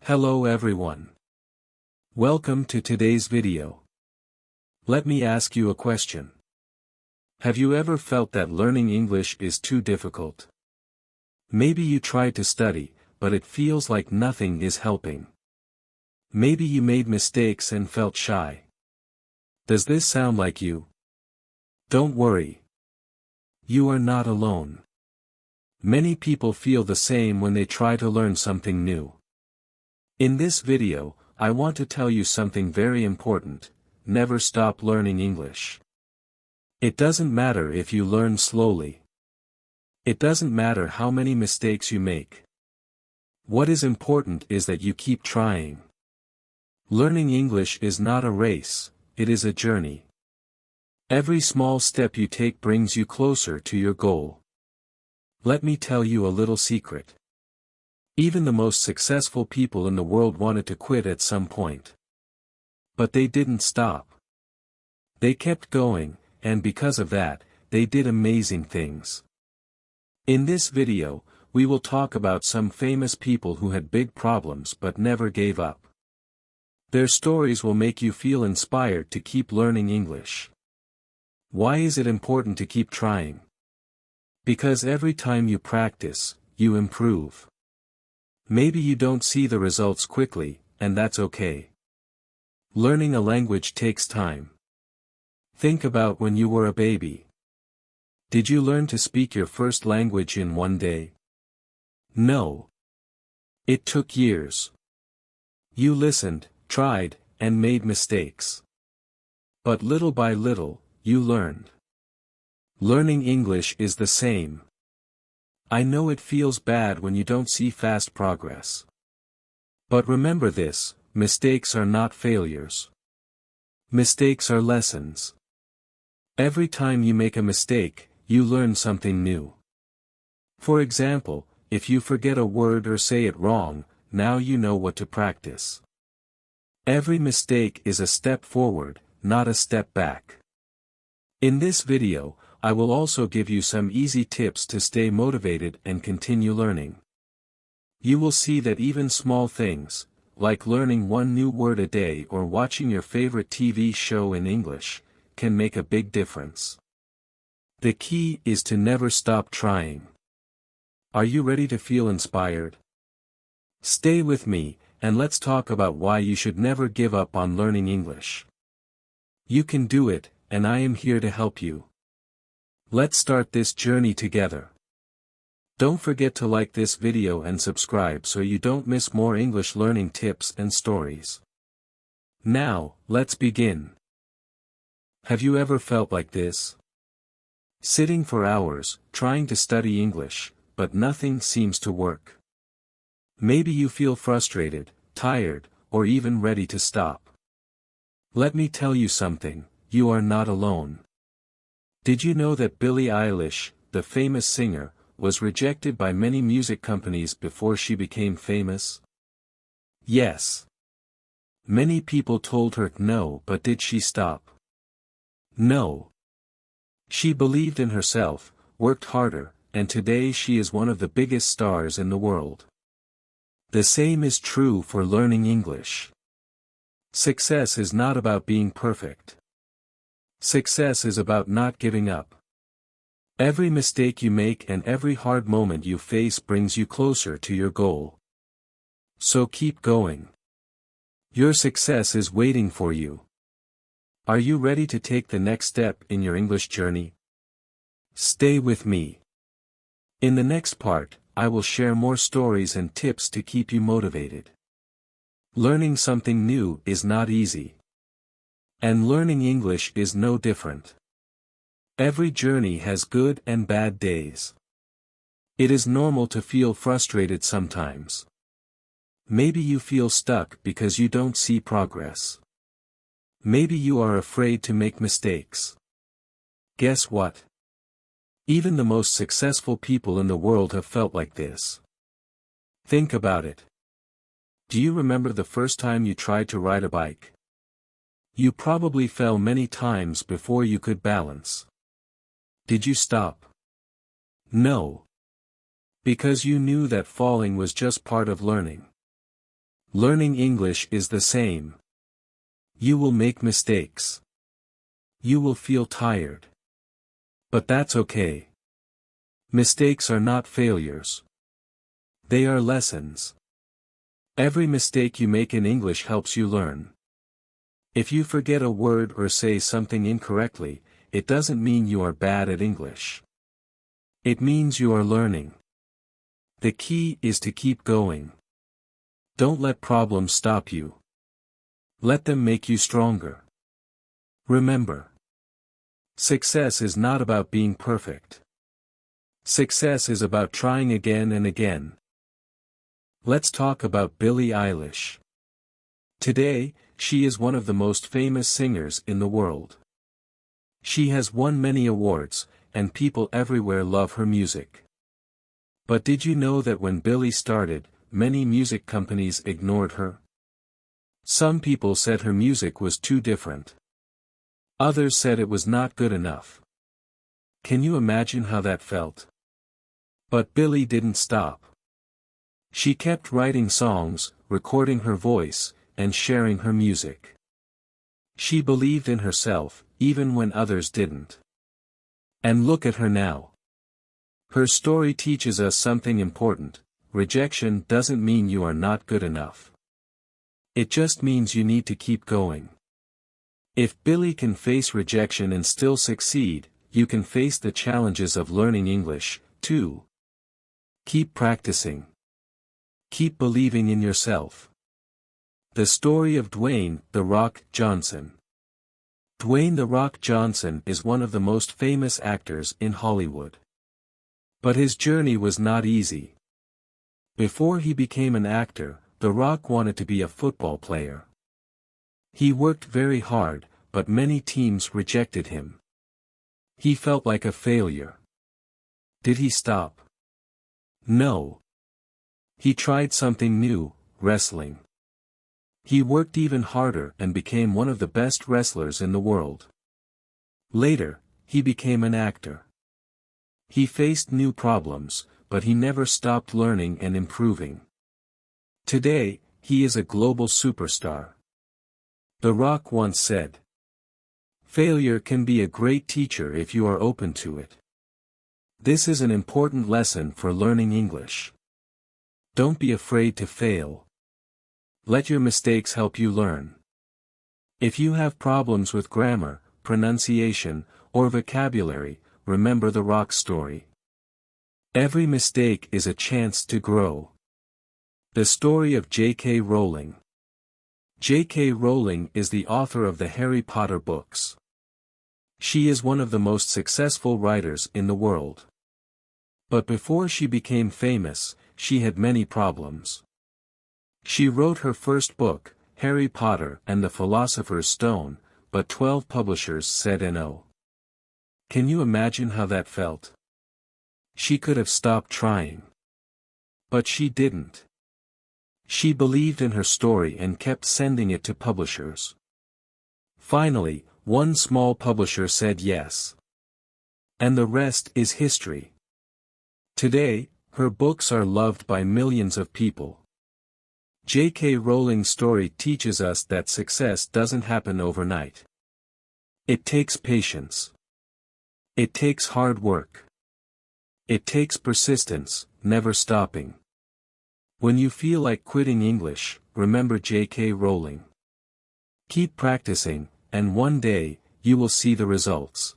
Hello everyone. Welcome to today's video. Let me ask you a question. Have you ever felt that learning English is too difficult? Maybe you tried to study, but it feels like nothing is helping. Maybe you made mistakes and felt shy. Does this sound like you? Don't worry. You are not alone. Many people feel the same when they try to learn something new. In this video, I want to tell you something very important: never stop learning English. It doesn't matter if you learn slowly. It doesn't matter how many mistakes you make. What is important is that you keep trying. Learning English is not a race, it is a journey. Every small step you take brings you closer to your goal. Let me tell you a little secret. Even the most successful people in the world wanted to quit at some point. But they didn't stop. They kept going, and because of that, they did amazing things. In this video, we will talk about some famous people who had big problems but never gave up. Their stories will make you feel inspired to keep learning English. Why is it important to keep trying? Because every time you practice, you improve. Maybe you don't see the results quickly, and that's okay. Learning a language takes time. Think about when you were a baby. Did you learn to speak your first language in one day? No. It took years. You listened, tried, and made mistakes. But little by little, you learned. Learning English is the same. I know it feels bad when you don't see fast progress. But remember this: mistakes are not failures. Mistakes are lessons. Every time you make a mistake, you learn something new. For example, if you forget a word or say it wrong, now you know what to practice. Every mistake is a step forward, not a step back. In this video, I will also give you some easy tips to stay motivated and continue learning. You will see that even small things, like learning one new word a day or watching your favorite TV show in English, can make a big difference. The key is to never stop trying. Are you ready to feel inspired? Stay with me, and let's talk about why you should never give up on learning English. You can do it, and I am here to help you. Let's start this journey together. Don't forget to like this video and subscribe so you don't miss more English learning tips and stories. Now, let's begin. Have you ever felt like this? Sitting for hours, trying to study English, but nothing seems to work. Maybe you feel frustrated, tired, or even ready to stop. Let me tell you something: you are not alone. Did you know that Billie Eilish, the famous singer, was rejected by many music companies before she became famous? Yes. Many people told her no, but did she stop? No. She believed in herself, worked harder, and today she is one of the biggest stars in the world. The same is true for learning English. Success is not about being perfect. Success is about not giving up. Every mistake you make and every hard moment you face brings you closer to your goal. So keep going. Your success is waiting for you. Are you ready to take the next step in your English journey? Stay with me. In the next part, I will share more stories and tips to keep you motivated. Learning something new is not easy. And learning English is no different. Every journey has good and bad days. It is normal to feel frustrated sometimes. Maybe you feel stuck because you don't see progress. Maybe you are afraid to make mistakes. Guess what? Even the most successful people in the world have felt like this. Think about it. Do you remember the first time you tried to ride a bike? You probably fell many times before you could balance. Did you stop? No. Because you knew that falling was just part of learning. Learning English is the same. You will make mistakes. You will feel tired. But that's okay. Mistakes are not failures. They are lessons. Every mistake you make in English helps you learn. If you forget a word or say something incorrectly, it doesn't mean you are bad at English. It means you are learning. The key is to keep going. Don't let problems stop you. Let them make you stronger. Remember, success is not about being perfect. Success is about trying again and again. Let's talk about Billie Eilish. Today, she is one of the most famous singers in the world. She has won many awards, and people everywhere love her music. But did you know that when Billie started, many music companies ignored her? Some people said her music was too different. Others said it was not good enough. Can you imagine how that felt? But Billie didn't stop. She kept writing songs, recording her voice, and sharing her music. She believed in herself, even when others didn't. And look at her now. Her story teaches us something important: rejection doesn't mean you are not good enough. It just means you need to keep going. If Billie can face rejection and still succeed, you can face the challenges of learning English, too. Keep practicing. Keep believing in yourself. The story of Dwayne "The Rock" Johnson. Dwayne "The Rock" Johnson is one of the most famous actors in Hollywood. But his journey was not easy. Before he became an actor, The Rock wanted to be a football player. He worked very hard, but many teams rejected him. He felt like a failure. Did he stop? No. He tried something new: wrestling. He worked even harder and became one of the best wrestlers in the world. Later, he became an actor. He faced new problems, but he never stopped learning and improving. Today, he is a global superstar. The Rock once said, "Failure can be a great teacher if you are open to it." This is an important lesson for learning English. Don't be afraid to fail. Let your mistakes help you learn. If you have problems with grammar, pronunciation, or vocabulary, remember The Rock's story. Every mistake is a chance to grow. The story of J.K. Rowling. J.K. Rowling is the author of the Harry Potter books. She is one of the most successful writers in the world. But before she became famous, she had many problems. She wrote her first book, Harry Potter and the Philosopher's Stone, but 12 publishers said no. Can you imagine how that felt? She could have stopped trying. But she didn't. She believed in her story and kept sending it to publishers. Finally, one small publisher said yes. And the rest is history. Today, her books are loved by millions of people. J.K. Rowling's story teaches us that success doesn't happen overnight. It takes patience. It takes hard work. It takes persistence, never stopping. When you feel like quitting English, remember J.K. Rowling. Keep practicing, and one day, you will see the results.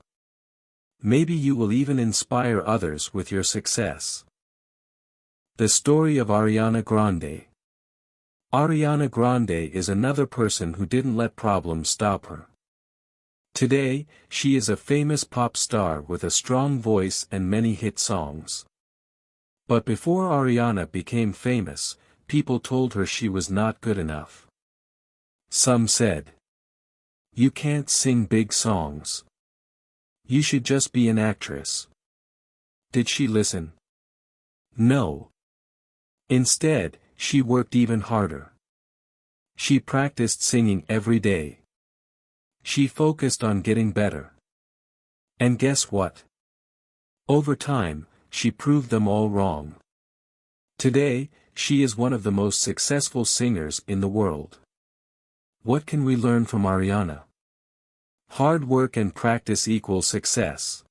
Maybe you will even inspire others with your success. The story of Ariana Grande. Ariana Grande is another person who didn't let problems stop her. Today, she is a famous pop star with a strong voice and many hit songs. But before Ariana became famous, people told her she was not good enough. Some said, "You can't sing big songs. You should just be an actress." Did she listen? No. Instead, she worked even harder. She practiced singing every day. She focused on getting better. And guess what? Over time, she proved them all wrong. Today, She is one of the most successful singers in the world. What can we learn from Ariana? Hard work and practice equals success.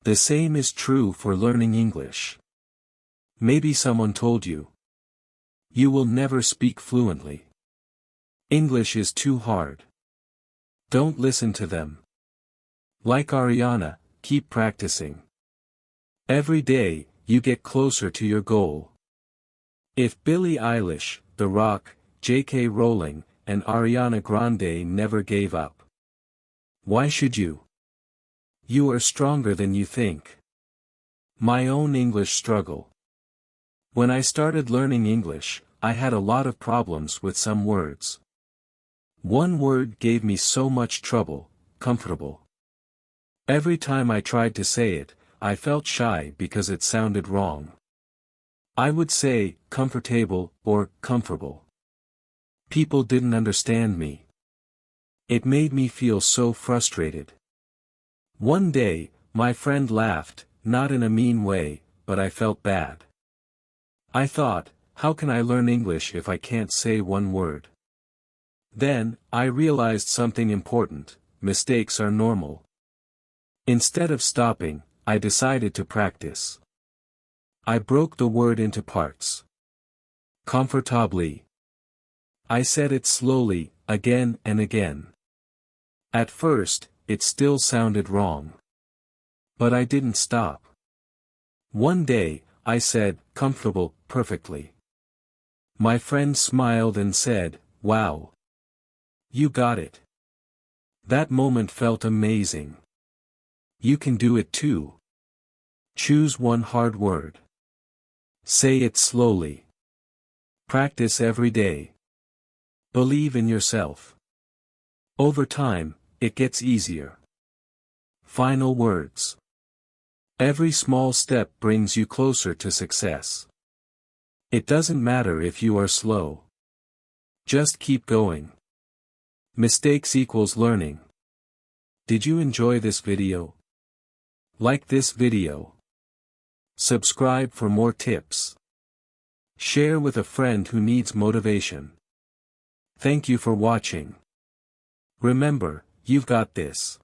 The same is true for learning English. Maybe someone told you, you will never speak fluently. English is too hard. Don't listen to them. Like Ariana, keep practicing. Every day, you get closer to your goal. If Billie Eilish, The Rock, J.K. Rowling, and Ariana Grande never gave up, why should you? You are stronger than you think. My own English struggle. When I started learning English, I had a lot of problems with some words. One word gave me so much trouble, comfortable. Every time I tried to say it, I felt shy because it sounded wrong. I would say, comfortable, or, comfortable. People didn't understand me. It made me feel so frustrated. One day, my friend laughed, not in a mean way, but I felt bad. I thought, how can I learn English if I can't say one word? Then, I realized something important: mistakes are normal. Instead of stopping, I decided to practice. I broke the word into parts. Comfortably. I said it slowly, again and again. At first, it still sounded wrong. But I didn't stop. One day, I said, comfortable, perfectly. My friend smiled and said, wow. You got it. That moment felt amazing. You can do it too. Choose one hard word. Say it slowly. Practice every day. Believe in yourself. Over time, it gets easier. Final words. Every small step brings you closer to success. It doesn't matter if you are slow. Just keep going. Mistakes equals learning. Did you enjoy this video? Like this video. Subscribe for more tips. Share with a friend who needs motivation. Thank you for watching. Remember, you've got this.